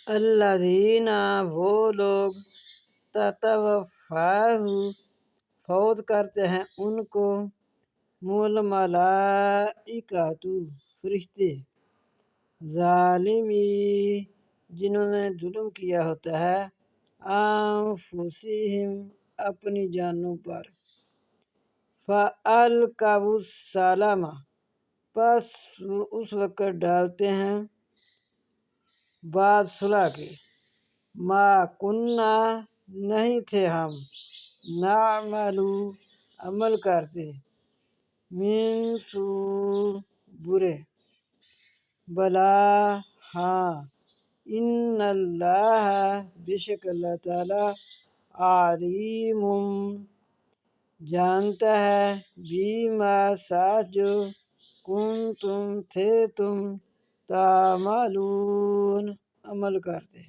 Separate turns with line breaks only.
الذین وہ لوگ تتوفاہ فوت کرتے ہیں ان کو الملائکۃ فرشتے ظالمی جنہوں نے ظلم کیا ہوتا ہے انفسہم اپنی جانوں پر فَأَلْقَوُا السَّلَامَ پس وہ اس وقت ڈالتے ہیں بات صلح کے ما کننا نہیں تھے ہم نعملو عمل کرتے من سوء برے بلا ہاں ان اللہ بے شک اللہ تعالی علیم جانتا ہے بیما ساتھ جو کنتم تھے تم تعملون عمل کرتے